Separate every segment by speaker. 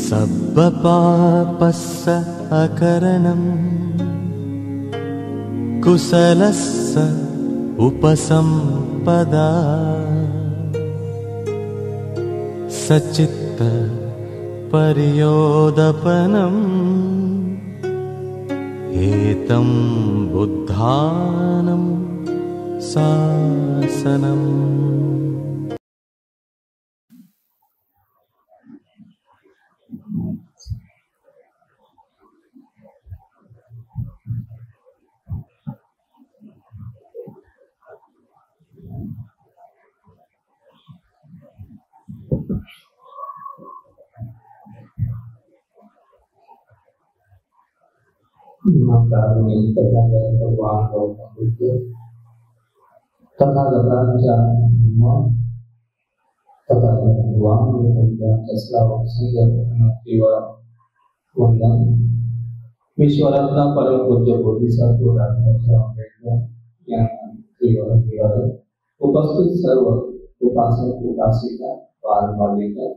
Speaker 1: सब्बपापस्स अकरणम् कुशलस्स उपसम्पदा सचित्त पर्योदपनम् एतं बुद्धानं शासनम्।
Speaker 2: तथागतांच्या वंदन। विश्वरत्न परम पूज्य बोधिसत्व डॉक्टर आंबेडकर यांना उपस्थित सर्व उपासक उपासिका बालबालिका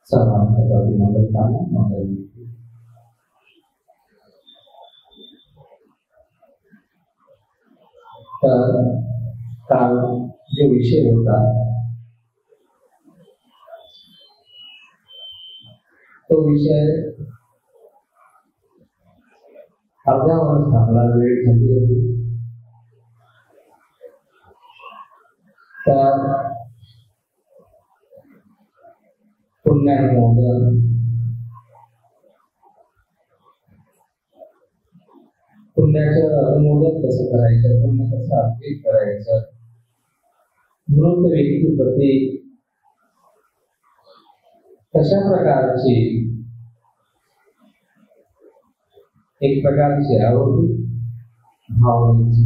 Speaker 2: सर्वांना अभिनंदन मंगल। काल जो विषय होता तो विषय अर्ध्यावर थांबला, वेळ झाली होती। तर पुण्यानुमोदन पुण्याचं अनुमोदन कसं करायचं, पुण्य कसं अर्पित करायचं, मृत व्यक्तीप्रती कशा प्रकारची एक प्रकारची आवृत्ती भावनेची।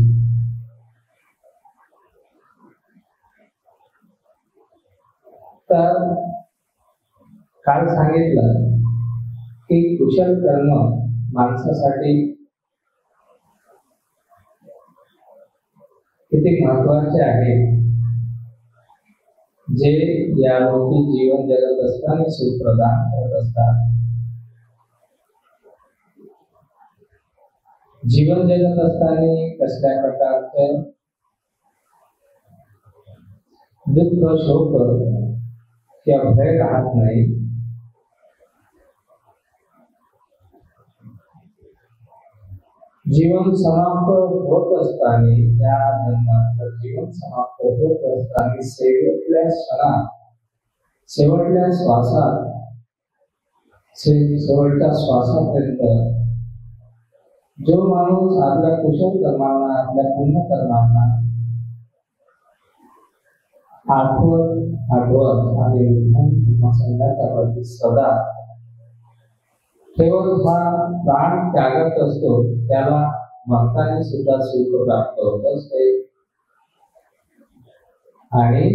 Speaker 2: तर काल सांगितलं की कुशल कर्म माणसासाठी किती महत्वाचे आहे, जे या लोकी जीवन जगत असताना सुख प्रदान करत असतात। जीवन जगत असताना कसल्या प्रकारचे दुःख शोक किंवा भय राहत नाही। जीवन समाप्त होत असताना या जन्मात जीवन समाप्त होत असताना शेवटल्या श्वासापर्यंत जो माणूस आपल्या कुशल कर्मांना आपल्या पुण्य कर्मांना आठवत आणि संघाच्यावरती सदा ठेवत हा प्राण त्यागत असतो, त्याला भक्ताने सुद्धा सुख प्राप्त होत असते। आणि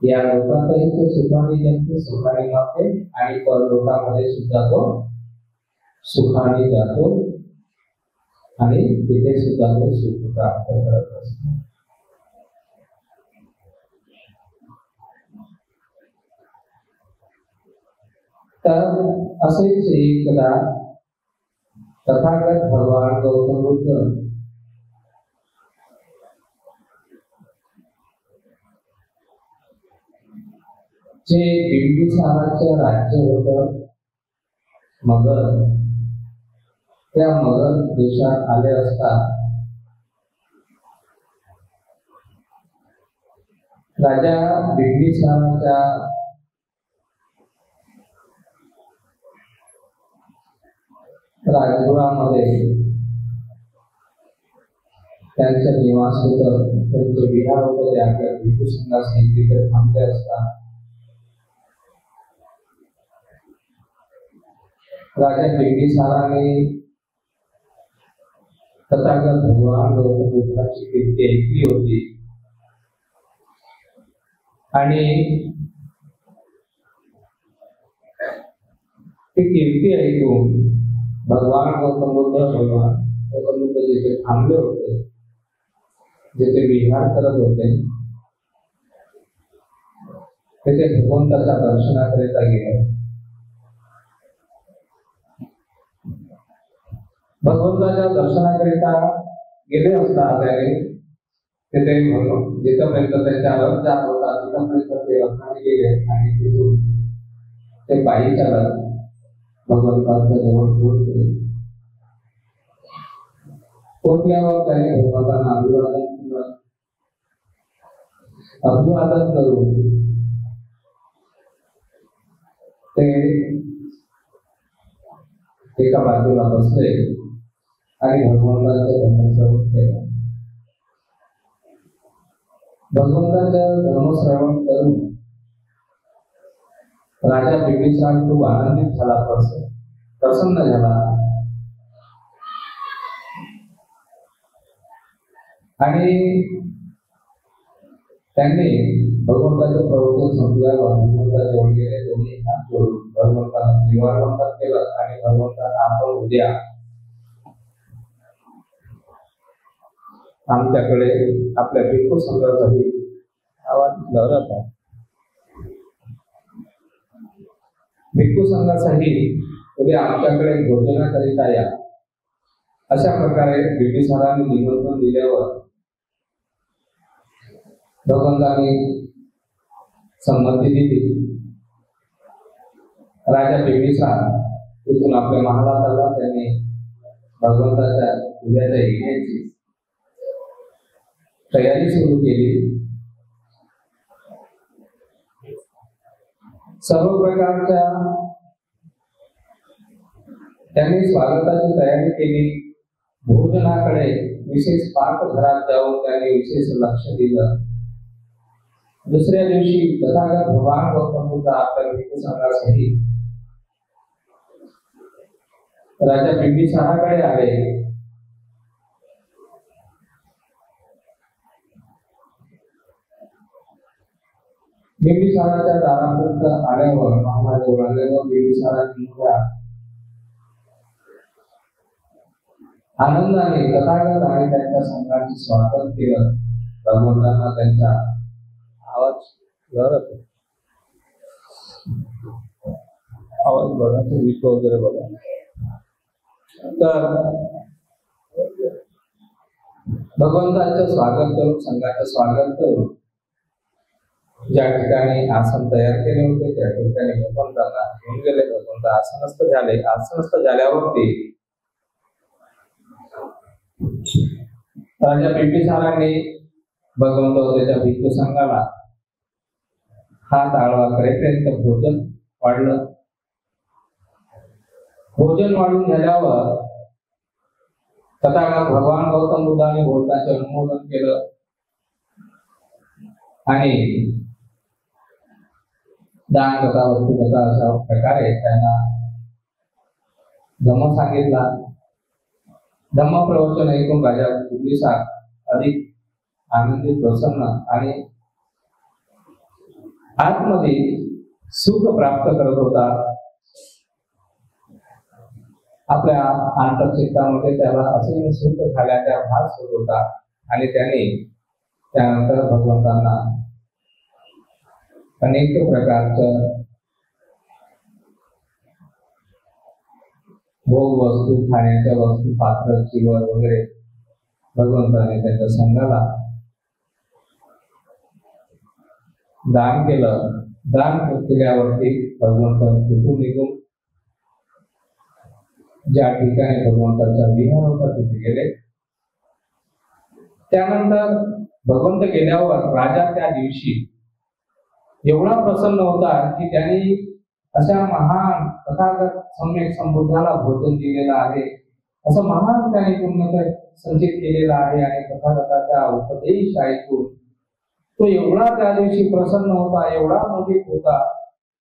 Speaker 2: या लोकातही तो सुखाने जगतो, सुखाने वागते आणि परलोकामध्ये सुद्धा तो सुखाने जातो आणि तिथे सुद्धा तो सुख प्राप्त करत असतो। तर असेच एकदा तथागत भगवान गौतम बुद्ध जे बिंबिसाराचे राज्य होतं मगध, त्या मगध देशात आले असता राजा बिंबिसाराच्या राजगृहामध्ये त्यांचं निवास होतं, त्यांचे विहार होते। आपल्या भिक्षुसंघासनी तिथे थांबले असता राजा बिंबिसाराने तथागत भगवान गौतम बुद्धाची कीर्ती ऐकली होती आणि ती कीर्ती ऐकून भगवान गौतम बुद्ध जिथे थांबले होते, जिथे विहार करत होते, तिथे भगवंताच्या दर्शनाकरिता गेले भगवंताच्या दर्शनाकरिता गेले असता त्याने तिथे जिथपर्यंत त्यांच्या रथ जात होता तिथपर्यंत ते रथाने गेले आणि तिथून ते पायी चालत भगवंताच्या जवळ पोहोचले. पोहोचल्यावर त्याने भगवंतांना अभिवादन केलं. अभिवादन करून ते एका बाजूला बसले आणि भगवंताचं धर्मश्रवण केलं. भगवंताचं धर्मश्रवण करून राजा बिंबिसार खूप आनंदित झाला, प्रसन्न झाला आणि त्यांनी भगवंताचं प्रवचन संपल्यावर भगवंताच्या जवळ गेले. दोन्ही हात जोडून भगवंताला निवारण केलं आणि भगवंताला आपण उद्या आमच्याकडे आपल्या भिक्खू संघासाठी आवाज लहरत आहे. भिक्खू संघासाठी उद्या आमच्याकडे भोजनाकरिता या, अशा प्रकारे बिंबिसारांनी निमंत्रण दिल्यावर भगवंतांनी संमती दिली. राजा बिंबिसार तिथून आपल्या महालात आला. त्यांनी भगवंताच्या उद्याच्या येण्याची तयारी सुरू केली. सर्व प्रकारच्या त्यांनी स्वागताची तयारी केली. भोजनाकडे विशेष पाकघरात जाऊन त्यांनी विशेष लक्ष दिलं. दुसऱ्या दिवशी तथागत भगवान गौतम बुद्ध आपल्या भिक्खू संघासाठी राजा बिंबिसाराकडे आले. बिंबिसाराच्या दारापर्यंत आल्यावर महाराजवळ आल्यावर बिंबिसारांनी आनंदाने तथागत आणि त्यांच्या संघाचे स्वागत केलं. भगवंतांना त्यांच्या आवाज बघा, वगैरे बघा. तर भगवंताचं स्वागत करून, संघाचं स्वागत करून ज्या ठिकाणी आसन तयार केले होते त्या ठिकाणी भगवंतांना घेऊन गेले. भगवंत आसनस्थ झाले. आसनस्थ झाल्यावरती राजा बिंबिसारांनी भगवंत होते त्या भिक्खू संघाला हात आळवा करेपर्यंत भोजन वाढलं. भोजन वाढून झाल्यावर तथागत भगवान गौतम बुद्धाने भोजनाचे अनुमोदन केलं आणि दान कथा, वस्तू कथा अशा प्रकारे त्यांना धम्म सांगितला. धम्म प्रवचन ऐकून राजा बिंबिसार अधिक आनंदित, प्रसन्न आणि आतमध्ये सुख प्राप्त करत होता. आपल्या आंतरचित्तामध्ये त्याला असे सुख झाल्याचा भास होत होता आणि त्याने त्यानंतर भगवंतांना अनेक प्रकारच्या भोग वस्तू, खाण्याच्या वस्तू, पात्र, चिवर वगैरे भगवंताने त्यांच्या संघाला दान केलं. दान केल्यावरती भगवंत तिथून निघून ज्या ठिकाणी भगवंताचा विहार होता तिथे गेले. त्यानंतर भगवंत गेल्यावर राजा त्या दिवशी एवढा प्रसन्न होता की त्यांनी अशा महान तथागत सम्यक संबुद्धाला भोजन दिलेलं आहे, असं महान त्याने पुण्य संचित केलेला आहे आणि तथागताचा उपदेश ऐकून तो एवढा त्या दिवशी प्रसन्न होता, एवढा मोठीत होता,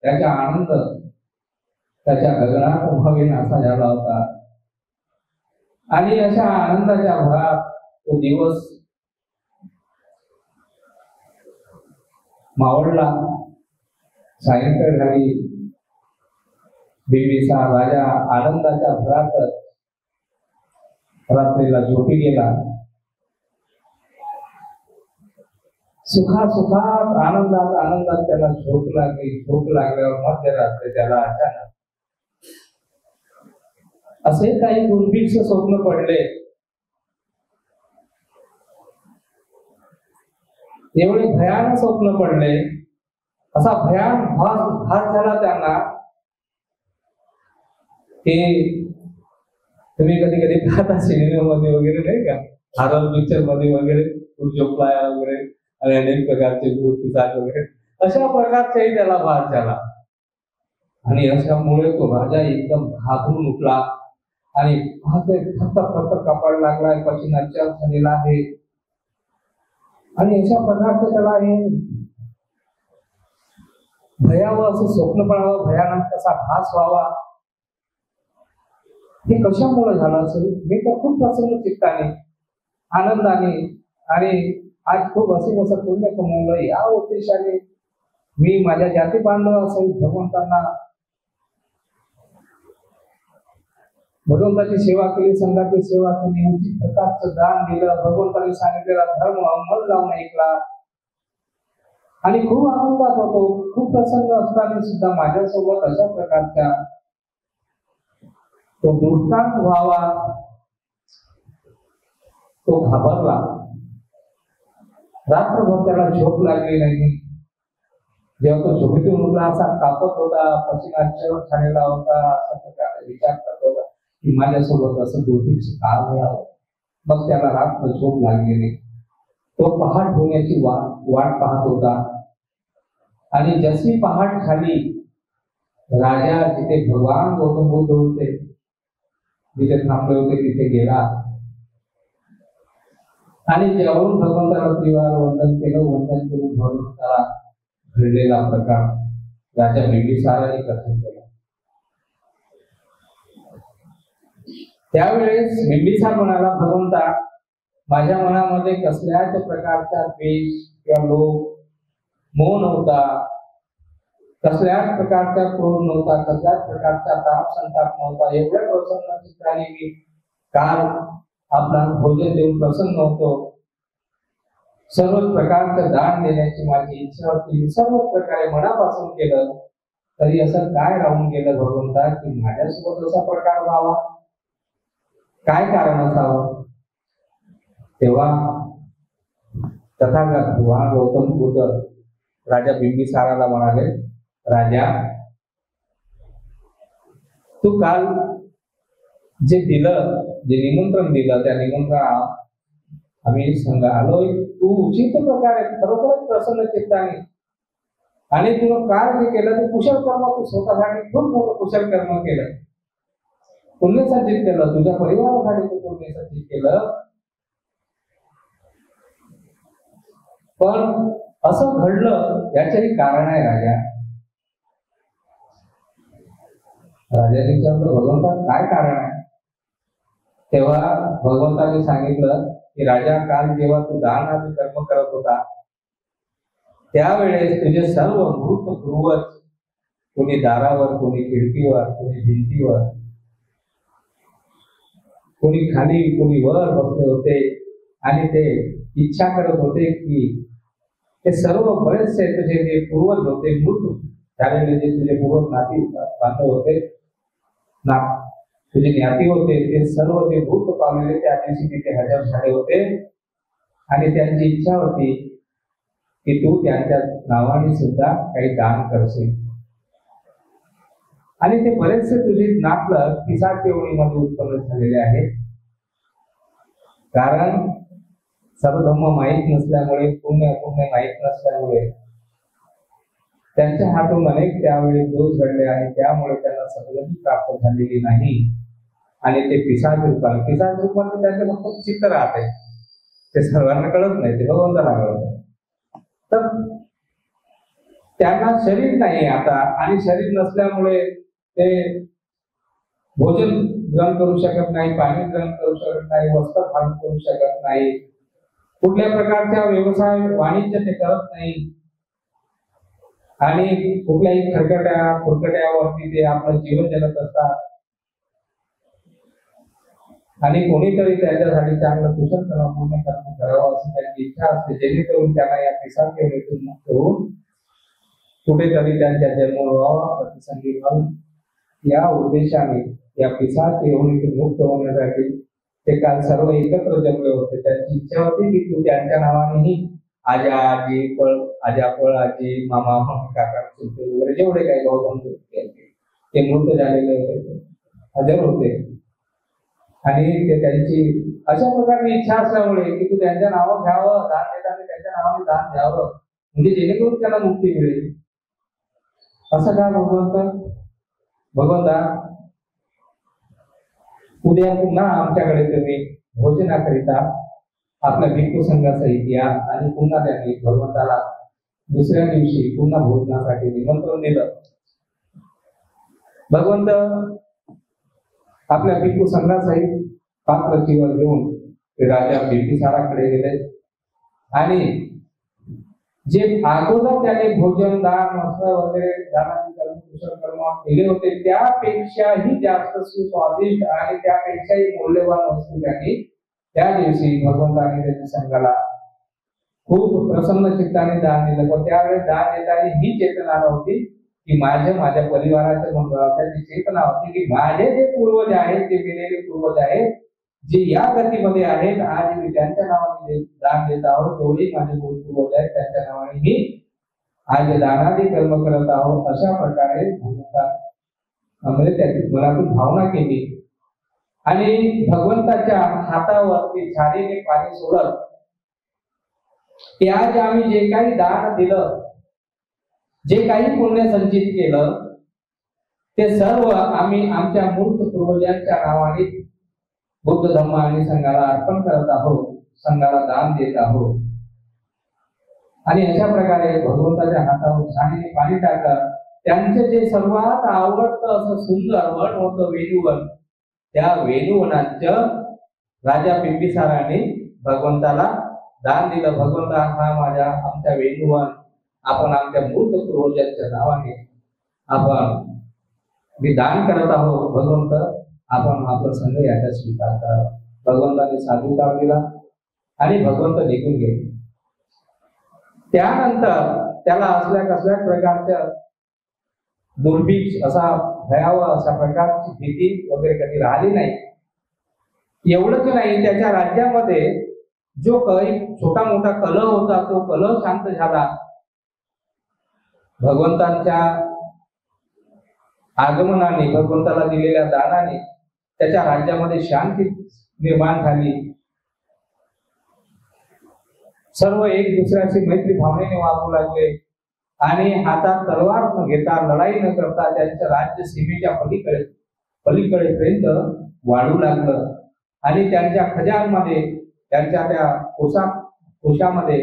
Speaker 2: त्याचा आनंद त्याच्या गगनात उमवेन असा झाला होता. आणि अशा आनंदाच्या भरात तो दिवस मावळला. सायंकाळ झाली. बिंबिसार राजा आनंदाच्या भरात रात्रीला झोपी गेला. सुखात आनंदात त्याला झोप लागली. झोप लागल्यावर मध्यरात्री त्याला असे काही दुर्भिक्ष स्वप्न पडले, एवढे भयानक स्वप्न पडले, असा भयानक भास झाला त्यांना की तुम्ही कधी कधी पाहता सिनेमामध्ये वगैरे नाही का, हॉरर पिक्चर मध्ये वगैरे झोपलाय वगैरे आणि अनेक प्रकारचे भूत पिशाच वगैरे अशा प्रकारचाही त्याला भास झाला. आणि अशामुळे तो राजा एकदम घाबरून उठला आणि पाहतोय फक्त कपाळ लागलाय, पसीनाचार झालेला आहे. आणि अशा प्रकारचं त्याला हे भयावह असं स्वप्न पडावं, भयानक कसा भास व्हावा, हे कशामुळे झालं असेल. मी तर खूप प्रसन्न चित्ताने, आनंदाने आणि आज खूप असं पुण्य कमवलं, या उद्देशाने मी माझ्या जाती बांधवासहित भगवंताची सेवा केली, संघाची सेवा केली, उचित प्रकारचं दान दिलं, भगवंताने सांगितलेला धर्म अंमल लावून ऐकला आणि खूप आनंदात होतो. खूप प्रसन्न असताना सुद्धा माझ्यासोबत अशा प्रकारच्या तो दृष्टांत व्हावा, तो घाबरला. रात्रभर त्याला झोप लागली नाही. जेव्हा तो झोपेतून उठला असा कापत होता, पसीनाचार झालेला होता, असा प्रकारे विचार करत होता की माझ्यासोबत असं दुर्भिक्ष का मिळावं. मग त्याला रात्र झोप लागली नाही. तो पहाट होण्याची वाट पाहत होता आणि जशी पहाट झाली, राजा जिथे भगवान गौतम बुद्ध होते, जिथे थांबले होते, तिथे गेला आणि जेवून भगवंताला त्रिवार वंदन केलं. वंदन करून भगवंताला घडलेला प्रकार राजा बिंबिसाराने कथन केला. त्यावेळेस बिंबिसार म्हणाला, भगवंता, माझ्या मनामध्ये कसल्याच प्रकारचा द्वेष किंवा लोभ, मोह नव्हता, कसल्याच प्रकारचा क्रोध नव्हता, कसल्याच प्रकारचा ताप संताप नव्हता. एवढ्या प्रसन्न चित्ताने मी काल आपला भोजन देऊन प्रसन्न होतो. सर्व प्रकारचं दान देण्याची माझी इच्छा होती. मी सर्व प्रकारे मनापासून केलं, तरी असं काय राहून गेलं भगवंता की माझ्यासोबत असा प्रकार व्हावा, काय कारण असावं. तेव्हा तथागत भगवान गौतम बुद्ध राजा बिंबिसाराला म्हणाले, राजा, तू काल जे दिलं, जे निमंत्रण दिलं, त्या निमंत्रणा आम्ही संघ आलोय. तू उचित प्रकारे खरोखरच प्रसन्न चित्ताने आणि तुला काय जे केलं ते कुशल कर्म, तू स्वतःसाठी खूप मोठं कुशल कर्म केलं, पुण्यसाचित केलं, तुझ्या परिवारासाठी तू पुण्यसाचित केलं. पण असं घडलं याचंही कारण आहे राजा. राजाने विचारलं, भगवंता काय कारण आहे. तेव्हा भगवंताने सांगितलं की राजा, काल जेव्हा तू दान आदी कर्म करत होता, त्यावेळेस तुझे सर्व मृत पूर्वज कोणी दारावर, कोणी खिडकीवर, कोणी भिंतीवर, कोणी खाली, कोणी वर बसले होते आणि ते इच्छा करत होते की ते सर्व बरेचसे तुझे जे पूर्वज होते, मृत झालेले जे तुझे पूर्वज नाती बांधव होते, तुझे ज्ञाती होते, ते सर्व जे भूत पावलेले त्या दिवशी तिथे हजर झाले होते आणि त्यांची इच्छा होती की तू त्यांच्या नावाने सुद्धा काही दान करशील. आणि ते बरेचसे तुझे नातलग पिशाच योनीमध्ये उत्पन्न झालेले आहेत. कारण सर्वधर्म माहीत नसल्यामुळे, पुण्य अपुण्य माहीत नसल्यामुळे त्यांच्या हातून अनेक त्यावेळी दोष घडले आणि त्यामुळे त्यांना सद्गती प्राप्त झालेली नाही आणि ते पिशाच रूपाने त्यांचे फक्त चित्त राहते, ते सर्वांना कळत नाही, ते भगवंताला कळत. तर त्यांना शरीर नाही आता, आणि शरीर नसल्यामुळे ते भोजन ग्रहण करू शकत नाही, पाणी ग्रहण करू शकत नाही, वस्त्र धारण करू शकत नाही, कुठल्या प्रकारच्या व्यवसाय वाणिज्य ते करत नाही आणि कुठल्याही खुरकट्यावरती ते आपलं जीवन जगत असतात. आणि कोणीतरी त्यांच्यासाठी चांगलं कुशल कर्म, पुण्य कर्म करावं अशी त्यांची इच्छा असते, जेणेकरून त्यांना या पिशाच योनीतून मुक्त होऊन कुठेतरी त्यांच्या जन्म व्हावा, प्रतिसंधी व्हावी, या उद्देशाने या पिशाच योनीतून मुक्त होण्यासाठी ते काल सर्व एकत्र जमले होते. त्यांची इच्छा होती की तू त्यांच्या नावानेही आजा आजी आजा आजी मामा मामी काका चुलते वगैरे जेवढे काही भाऊ ते मृत झालेले होते, हजर होते. आणि ते त्यांची अशा प्रकारची इच्छा असल्यामुळे की तू त्यांच्या नावावर घ्यावं, दान देताना त्यांच्या नावाने दान द्यावं, म्हणजे जेणेकरून त्यांना मुक्ती मिळेल. असं का भगवंता उद्या पुन्हा आमच्याकडे तुम्ही भोजनाकरिता आपल्या भिक्खू संघासहित या. आणि पुन्हा त्यांनी भगवंताला दुसऱ्या दिवशी पुन्हा भोजनासाठी निमंत्रण दिलं. भगवंत आपल्या भिक्खू संघासहित पात्र जीवन घेऊन ते राजा बिंबिसाराकडे गेले. आणि जे अगोदर त्याने भोजन दान वस्त्र वगैरे दानाचे कर्म कुशल कर्म केले होते त्यापेक्षाही जास्त सुस्वादिष्ट आणि त्यापेक्षाही मौल्यवान वस्तू त्यांनी त्या दिवशी भगवंताने त्याच्या संघाला खूप प्रसन्न चित्ताने दान दिलं. पण त्यावेळेस दान देताना ही चेतना नव्हती की माझ्या परिवाराच्या मंडळाची चेतना होती की माझे जे पूर्वज आहेत, जे गेलेले पूर्वज आहेत, जे या गतीमध्ये आहेत, आज मी त्यांच्या नावाने दान देत आहोत. तेवढी माझे पूर्वज आहेत, त्यांच्या नावाने मी आज दानादी कर्म करत आहोत. अशा प्रकारे भगवंताने त्याची मनातून भावना केली. आणि भगवंताच्या हातावरती छातीने पाणी सोडत त्यात आम्ही जे काही दान दिलं, जे काही पुण्य संचित केलं, ते सर्व आम्ही आमच्या मूर्त पूर्वजांच्या नावाने बुद्ध धम्म आणि संघाला अर्पण करत आहोत, संघाला दान देत आहोत. आणि अशा प्रकारे भगवंताच्या हातावर छातीने पाणी टाकत त्यांचे जे सर्वात आवडतं असं सुंदर वन होतं वेणुवन, त्या वेणुवनाचं राजा बिंबिसाराने भगवंताला दान दिलं. भगवंता हा आमच्या वेणुवन आपण आमच्या मूर्त पूर्वजांच्या नावाने आपण मी दान करत आहोत. भगवंत आपण आपला संघ याचा स्वीकार करा. भगवंताने साधुकार दिला आणि भगवंत निघून गेले. त्यानंतर त्याला असल्या कसल्या प्रकारच्या दुर्भिक्ष असा भयावह अशा प्रकारची भीती वगैरे कधी राहिली नाही. एवढंच नाही, त्याच्या राज्यामध्ये जो काही छोटा मोठा कलह होता तो कलह शांत झाला. भगवंतांच्या आगमनाने, भगवंताला दिलेल्या दानाने त्याच्या राज्यामध्ये शांती निर्माण झाली. सर्व एक दुसऱ्याशी मैत्री भावनेने वागू लागले आणि हातात तलवार न घेता, लढाई न करता त्यांच्या राज्य सीमेच्या पलीकडेपर्यंत वाढू लागलं. आणि त्यांच्या खजानमध्ये, त्यांच्या त्या कोशामध्ये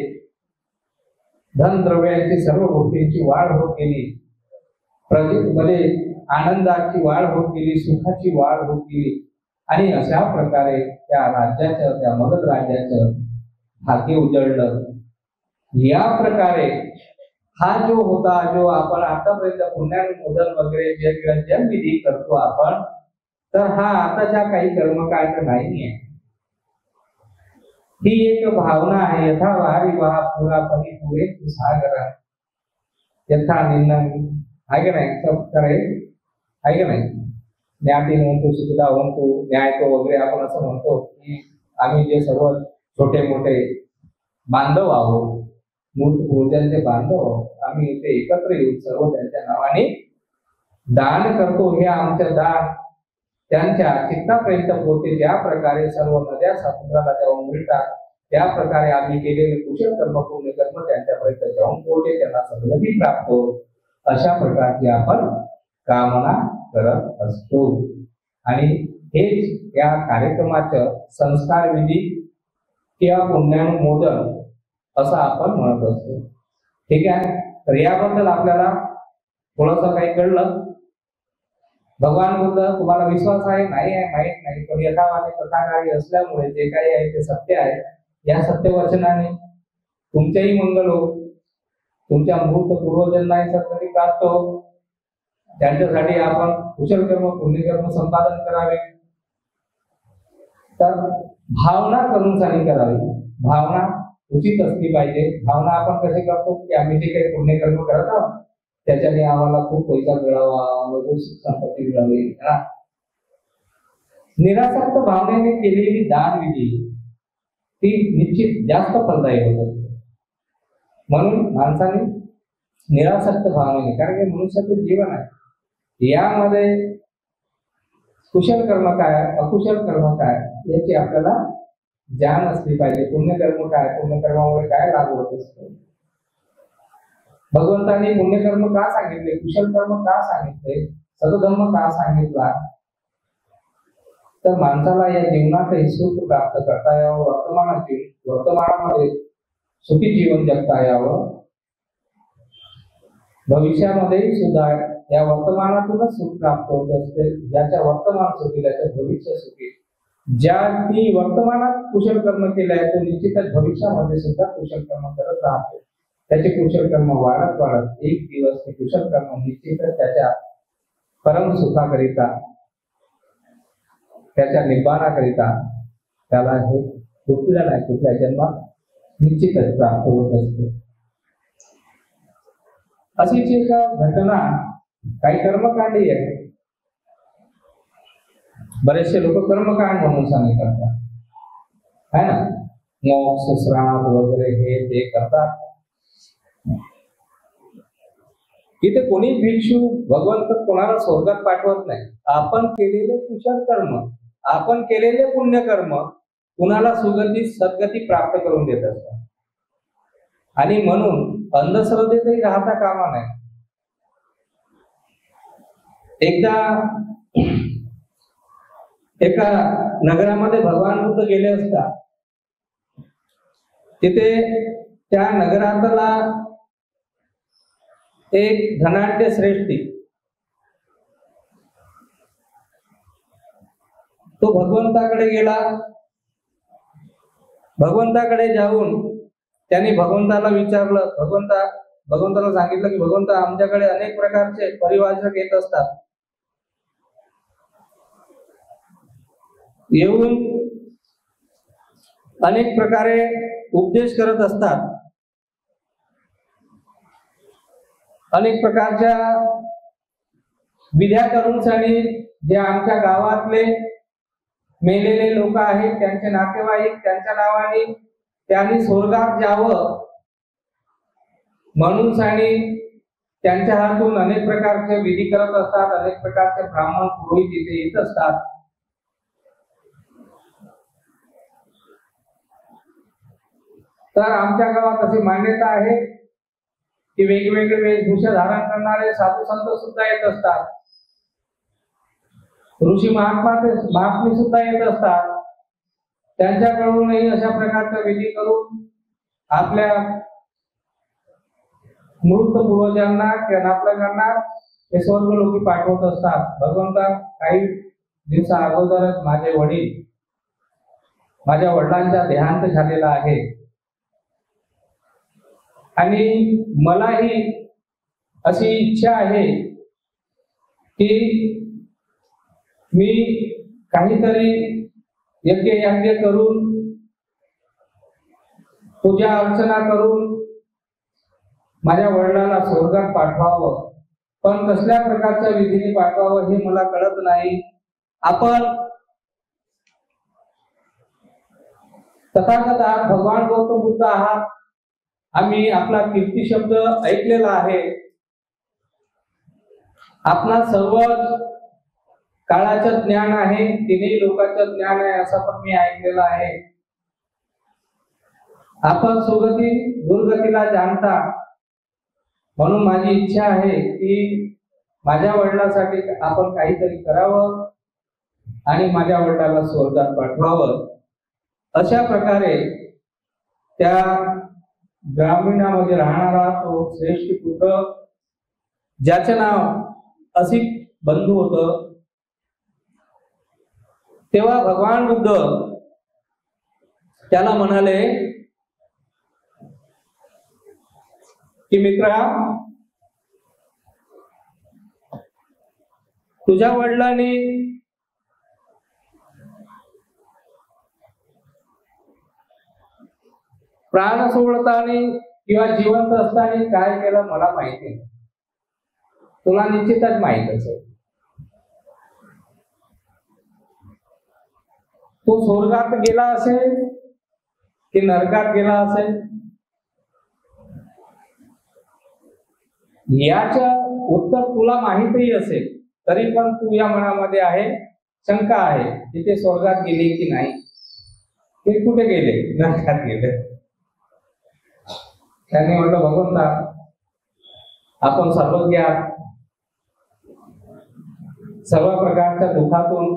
Speaker 2: धन द्रव्यांची सर्व गोष्टींची वाढ होत गेली. प्रजेमध्ये आनंदाची वाढ होत गेली, सुखाची वाढ होत गेली. आणि अशा प्रकारे त्या राज्याचं, त्या मगध राज्याचं भाग्य उजळलं. या प्रकारे हा जो होता, जो आपण आतापर्यंत पुण्यानुमोदन वगैरे जे जन्मविधी करतो आपण, तर हा आताच्या काही कर्मकांड नाहीये. ही एक भावना आहे. यथा वारी वाहा पुरा परी पुरे सागर यथा निंदा आहे का नाही, सब करे आहे का नाही. ज्ञाती म्हणतो, सुविधा म्हणतो, न्यायतो वगैरे आपण असं म्हणतो की आम्ही जे सर्व छोटे मोठे बांधव आहोत, मूर्त पूजनचे बांधव आहोत, आम्ही इथे एकत्र येऊन सर्व त्यांच्या नावाने दान करतो. हे आमचं दान त्यांच्या चित्तापर्यंत पोहोचते. ज्या प्रकारे सर्व नद्या समुद्राला जाऊन मिळतात, त्या प्रकारे आम्ही केलेले कुशल कर्म, पुण्य कर्म त्यांच्यापर्यंत जाऊन पोहोचते, त्यांना सद्गती प्राप्त होते. अशा प्रकारची आपण कामना करत असतो. आणि हेच या कार्यक्रमाचं संस्कार विधी किंवा पुण्यानुमोदन असं आपण म्हणत असतो. ठीक आहे. तर याबद्दल आपल्याला थोडंसं काही कळलं. भगवान बुद्ध तुम्हाला विश्वास आहे नाही आहे माहित नाही, पण यथावादी कथाकारी असल्यामुळे जे काही आहे ते सत्य आहे. या सत्य वचनाने तुमचेही मंगल हो, तुमच्या मूर्त पूर्वजांनाही सद्गती प्राप्त हो. त्यांच्यासाठी आपण कुशल कर्म, पुण्यकर्म संपादन करावे. तर भावना करूनसाठी करावी. भावना उचित असली पाहिजे. भावना आपण कसे करतो की आम्ही जे काही पुण्यकर्म करत आहोत त्याच्याने आम्हाला खूप पैसा मिळावा, आम्हाला खूप संपत्ती मिळावी, निरासक्त भावनेने केलेली दानविधी ती निश्चित जास्त फलदायी होत असते. म्हणून माणसाने निरासक्त भावनेने, कारण की मनुष्याचं जीवन आहे, यामध्ये कुशल कर्म काय अकुशल कर्म काय याची आपल्याला जाण असली पाहिजे. पुण्यकर्म काय, पुण्यकर्मामुळे काय लाभ होत असतो, भगवंतांनी पुण्यकर्म का सांगितले, कुशल कर्म का सांगितले, सदधर्म का सांगितला, तर माणसाला या जीवनात सुख प्राप्त करता यावं, वर्तमानामध्ये सुखी जीवन जगता यावं, भविष्यामध्ये सुद्धा या वर्तमानातूनच सुख प्राप्त होत असते. ज्याच्या वर्तमान सुखी त्याच्या भविष्य सुखी. ज्यांनी वर्तमानात कुशल कर्म केले आहे तो निश्चितच भविष्यामध्ये सुद्धा कुशल कर्म करत राहतो. त्याचे कुशल कर्म वाढत वाढत एक दिवस ते कुशल कर्म निश्चितच त्याच्या परम सुखाकरिता, त्याच्या निब्बाणाकरिता त्याला हे कुठल्या नाही कुठल्या जन्मात निश्चितच प्राप्त होत असते. अशीच एक घटना काही कर्मकांडी आहे. बरेचसे लोक कर्मकांड म्हणून सांगितले करतात, है ना, मोक्ष श्राद्ध वगैरे हे ते करतात. इथे कोणी भिक्षू भगवंत कोणाला स्वर्गात पाठवत नाही. आपण केलेले कुशल कर्म, आपण केलेले पुण्यकर्म कुणाला सुगती सद्गती प्राप्त करून देत असतात. आणि म्हणून अंधश्रद्धेतही राहता कामा नाही. एकदा एका नगरामध्ये भगवान बुद्ध गेले असता, तिथे त्या नगरातला एक धनाढ्य श्रेष्ठी तो भगवंताकडे गेला. भगवंताकडे जाऊन त्यांनी भगवंताला विचारलं, भगवंताला सांगितलं की भगवंत, आमच्याकडे अनेक प्रकारचे परिवारक येत असतात, येऊन अनेक प्रकारे उपदेश करत असतात, अनेक प्रकारच्या विद्या करून साठी जे आमच्या गावातले मेलेले लोक आहेत त्यांचे नातेवाईक त्यांच्या नावाने त्यांनी स्वर्गात जावं म्हणून साठी त्यांच्या हातून अनेक प्रकारचे विधी करत असतात. अनेक प्रकारचे ब्राह्मण पुरोहित तिथे येत असतात. तर आमच्या गावात अशी मान्यता आहे की वेगवेगळे वेशभूषा धारण करणारे साधू संत सुद्धा येत असतात, ऋषी महात्मे सुद्धा येत असतात. त्यांच्याकडूनही अशा प्रकारच्या विधी करून आपल्या मृत पूर्वजांना किंवा आपल्याकडना हे स्वर्गलोकी पाठवत असतात. भगवंता, काही दिवसा अगोदरच माझ्या वडिलांचा देहांत झालेला आहे आणि मलाही अशी इच्छा आहे की मी काहीतरी यज्ञ करून पूजा अर्चना करून माझ्या वडिलांना स्वर्गात पाठवावं, पण कसल्या प्रकारच्या विधीने पाठवावं हे मला कळत नाही. आपण तथागत भगवान गौतम बुद्ध आहात, आम्ही आपला कीर्ती शब्द ऐकलेला आहे. आपला सर्व काळाचं ज्ञान आहे, तिन्ही लोकांचं ज्ञान आहे असं पण मी ऐकलेलं आहे. आपण सुगती दुर्गतीला जाणता, म्हणून माझी इच्छा आहे की माझ्या वडिलांसाठी आपण काहीतरी करावं आणि माझ्या वडिलांना स्वर्गात पाठवावं. अशा प्रकारे त्या ग्रामीणामध्ये राहणारा तो श्रेष्ठ पुत्र, ज्याचे नाव असित बंधू होतं, तेव्हा भगवान बुद्ध त्याला म्हणाले की मित्रा, तुझ्या वडिलांनी प्राण सोडताना किंवा जिवंत असताना काय केलं मला माहिती नाही, तुला निश्चितच माहित असेल. तो स्वर्गात गेला असेल की नरकात गेला असेल, याच उत्तर तुला माहितही असेल, तरी पण तू या मनामध्ये आहे, शंका आहे की ते स्वर्गात गेले की नाही, ते कुठे गेले, नरकात गेले. त्यांनी म्हटलं, भगवंता आपण सर्वज्ञ आहात, सर्व प्रकारच्या दुःखातून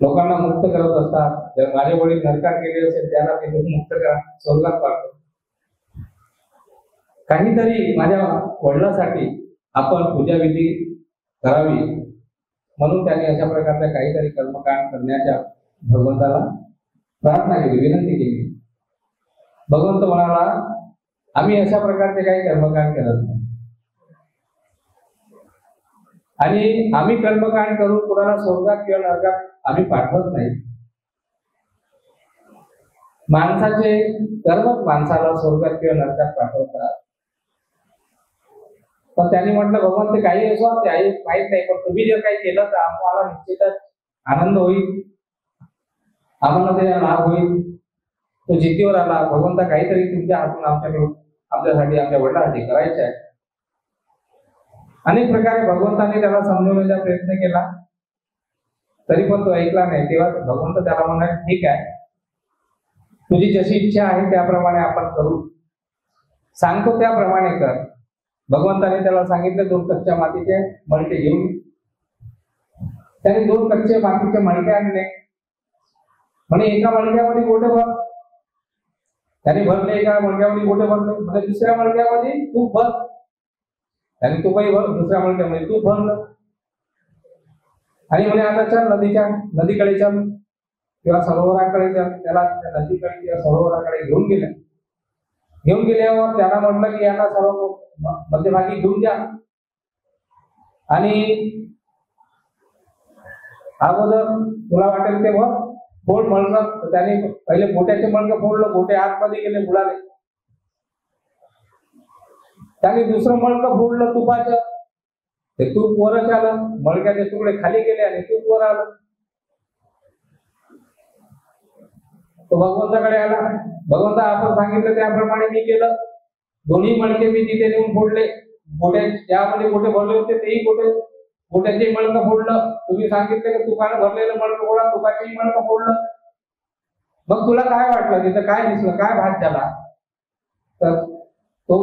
Speaker 2: लोकांना मुक्त करत असतात. जर माझे वडील नरकात गेले असेल त्याला ते मुक्त करा, स्वर्गात पाठवा. काहीतरी माझ्या वडिलांसाठी आपण पूजाविधी करावी, म्हणून त्यांनी अशा प्रकारच्या काहीतरी कर्मकांड करण्याच्या भगवंताला प्रार्थना केली, विनंती केली. भगवंत म्हणाला, आम्ही अशा प्रकारचे काही कर्मकांड करत नाही आणि आम्ही कर्मकांड करून कुणाला स्वर्गात किंवा नरकात आम्ही पाठवत नाही. माणसाचे कर्मच माणसाला स्वर्गात किंवा नरकात पाठवतात. पण त्यांनी म्हटलं, भगवान ते काही असो, ते माहित नाही, पण तुम्ही जर काही केलं तर आम्हाला निश्चितच आनंद होईल, आम्हाला ते लाभ होईल. तो जिद्दीवर आला, भगवंता काहीतरी तुमच्या हातून आमच्याकडून आपल्यासाठी, आपल्या वडिलांसाठी करायचे आहे. अनेक प्रकारे भगवंताने त्याला समजवण्याचा प्रयत्न केला, तरी पण तो ऐकला नाही. तेव्हा भगवंत त्याला म्हणाले, ठीक आहे, तुझी जशी इच्छा आहे त्याप्रमाणे आपण करू, सांगतो त्याप्रमाणे कर. भगवंताने त्याला सांगितलं, 2 कच्च्या मातीचे मडके घेऊन. त्याने 2 कच्चे मातीचे मडके आणले, म्हणे एका मडक्यामध्ये गोटे भर. त्याने भरले, एका मडक्यामध्ये गोटे भरले. म्हणजे दुसऱ्या मडक्यामध्ये तूप भर, त्याने तुपही भर, दुसऱ्या मडक्यामध्ये तूप भरलं. आणि म्हणे आता चल नदीकडे चल किंवा सरोवराकडे चल. त्याला त्या नदीकडे किंवा सरोवराकडे घेऊन गेले. घेऊन गेल्यावर त्याला म्हटलं की याला सर्व मध्यभागी घेऊन द्या आणि अगोदर तुला वाटेल ते भर, फोड मळणं. त्याने पहिले गोट्याचे मणकं फोडलं, गोटे आतमध्ये गेले, बुडाले. त्याने दुसरं मणकं फोडलं तुपाचं, ते तूप वरच आलं, मळक्याचे तुकडे खाली गेले आणि तूप वर आलं. तो भगवंताकडे आला, भगवंता आपण सांगितलं त्याप्रमाणे मी केलं. दोन्ही मणके मी तिथे नेऊन फोडले, गोट्या ज्यामध्ये गोटे भरले होते तेही गोट्याचे मणकं फोडलं. तुम्ही सांगितलं की तुपानं भरलेलं मणकं फोडा, तुपाचेही मणकं फोडलं. मग तुला काय वाटलं, तिथं काय दिसलं, काय भात झाला? तर तो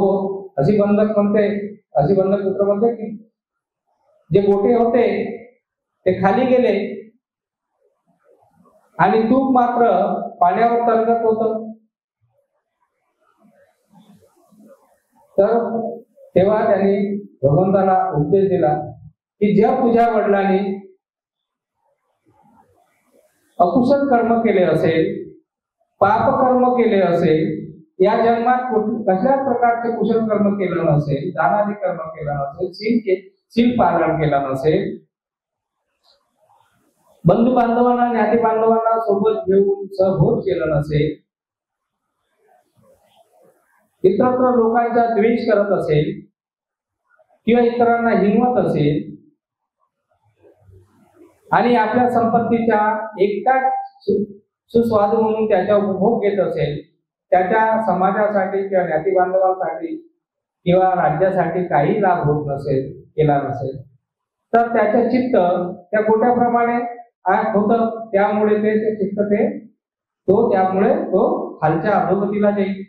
Speaker 2: असिबंधक पुत्र म्हणते की जे गोटे होते ते खाली गेले आणि तूप मात्र पाण्यावर तरंगत होतं. तर तेव्हा त्यांनी भगवंताला उपदेश दिला की ज्या तुझ्या वडिलांनी अकुशल कर्म केले असेल, पाप कर्म केले असेल, या जन्मात कसल्याच प्रकारचे कुशल कर्म केलं नसेल, दानादी कर्म केलं नसेल, शील पालन केलं नसेल, बंधू बांधवांना ज्ञाती बांधवांना सोबत घेऊन सहभोग केलं नसेल, इतरत्र लोकांचा द्वेष करत असेल किंवा इतरांना हिंवत असेल आणि आपल्या संपत्तीचा एकटाच सुस्वादू म्हणून त्याचा उपभोग घेत असेल, त्याच्या समाजासाठी किंवा ज्ञाती बांधवांसाठी किंवा राज्यासाठी काही लाभ होत नसेल, केला नसेल, तर त्याचे चित्त त्या गोट्याप्रमाणे होतं. त्यामुळे ते चित्त त्यामुळे तो खालच्या अधोगतीला जाईल.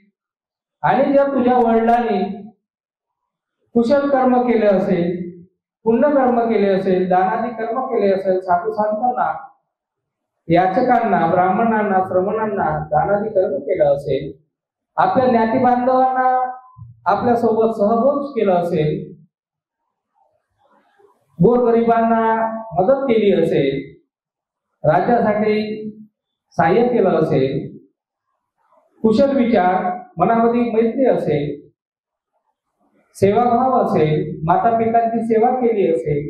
Speaker 2: आणि जर तुझ्या वडिलांनी कुशल कर्म केले असेल, पुण्य कर्म केले असेल, दानादी कर्म केले असेल, साधू संतांना, याचकांना, ब्राह्मणांना, श्रमणांना दानादी कर्म केलं असेल, आपल्या ज्ञाती बांधवांना आपल्या सोबत सहभोग केलं असेल, गोरगरिबांना मदत केली असेल, राज्यासाठी सहाय्य केलं असेल, कुशल विचार, मनामध्ये मैत्री असेल, सेवाभाव असेल, माता पितांची सेवा केली असेल,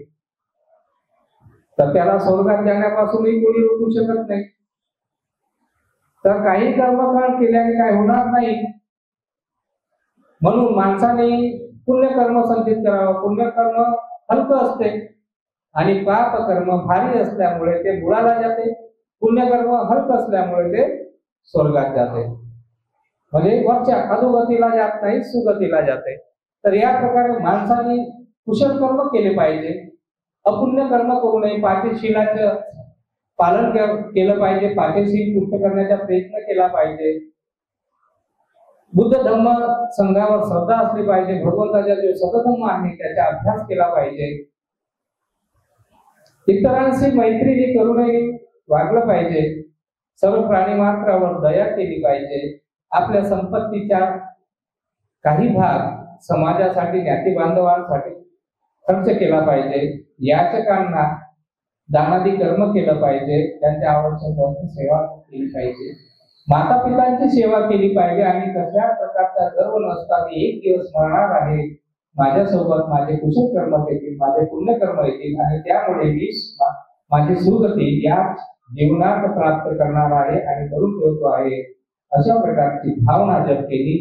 Speaker 2: तर त्याला स्वर्गात जाण्यापासूनही कोणी रोखू शकत नाही. तर काही कर्मकांड केल्याने काय होणार नाही. म्हणून माणसाने पुण्यकर्म संचित करावं. पुण्यकर्म हलकं असते आणि पाप कर्म भारी असल्यामुळे ते बुडाला जाते. पुण्यकर्म हलक असल्यामुळे ते स्वर्गात जाते, म्हणजे वरच्या अधोगतीला जात नाही, सुगतीला जाते. तर या प्रकारे माणसाने कुशल कर्म केले पाहिजे, अपुण्य कर्म करू नये, पाचशीलाचं पालन केलं पाहिजे, पाचशील पुष्ट करण्याचा प्रयत्न केला पाहिजे. बुद्ध धम्म संघावर श्रद्धा असली पाहिजे, भगवंताचा जो सतधम्म आहे त्याचा अभ्यास केला पाहिजे. इतरांशी मैत्रीने करुणेने वागलं पाहिजे, सर्व प्राणी मात्रावर दया केली पाहिजे. आपल्या संपत्तीच्या काही भाग समाजासाठी, ज्ञाती बांधवांसाठी खर्च केला पाहिजे. याचकांना दानादी कर्म केलं पाहिजे, त्यांच्या आवश्यक वस्तू सेवा केली पाहिजे, माता पितांची सेवा केली पाहिजे. आणि कशा प्रकारचा गर्व नसता की एक दिवस मरणार आहे, माझ्यासोबत माझे कुशल कर्म येतील, माझे पुण्य कर्म येतील आणि त्यामुळे मी माझी सुगती या जीवनात प्राप्त करणार आहे आणि करून ठेवतो आहे, अशा प्रकारची भावना जर केली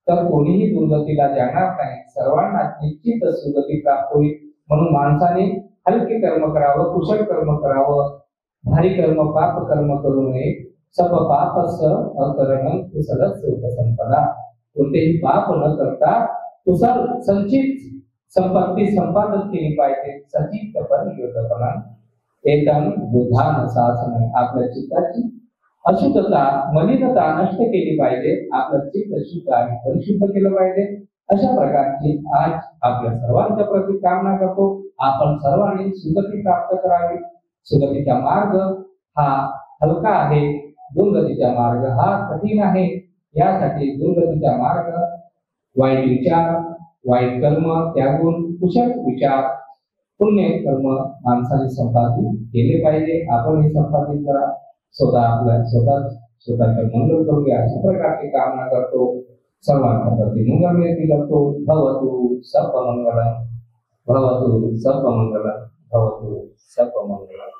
Speaker 2: तर कोणीही दुर्गतीला जाणार नाही, सर्वांना निश्चित सुगती प्राप्त होईल. म्हणून माणसाने हलके कर्म करावं, कुशल कर्म करावं, भारी कर्म पाप कर्म करू नये. सब पापस अकरणं कुशलस्य उपसंपदा, कोणतेही पाप न करता कुशल संचित संपत्ती संपादन केली पाहिजे. सचित परियोजना एकदम बुधान शासन, आपल्या चित्ताची अशुद्धता मलिनता नष्ट केली पाहिजे, आपलं चित्त शुद्ध आणि परिशुद्ध केलं पाहिजे. अशा प्रकारची आज आपल्या सर्वांच्या प्रती कामना करतो. आपण सर्वांनी सुगती प्राप्त करावी. सुगतीचा मार्ग हा हलका आहे, दुर्गतीचा मार्ग हा कठीण आहे. यासाठी दुर्गतीचा मार्ग वाईट विचार, वाईट कर्म त्यागून कुशल विचार, पुण्य कर्म माणसाने संपादित केले पाहिजे. आपण हे संपादित करा, स्वतः आपल्या स्वतःचे मंगल करूया अशा प्रकारची कामना करतो. सर्वांच्या प्रती मंगल व्यक्ती करतो. भवतु सर्वमंगलम, भवतु सर्वमंगलम, भवतु सर्वमंगलम.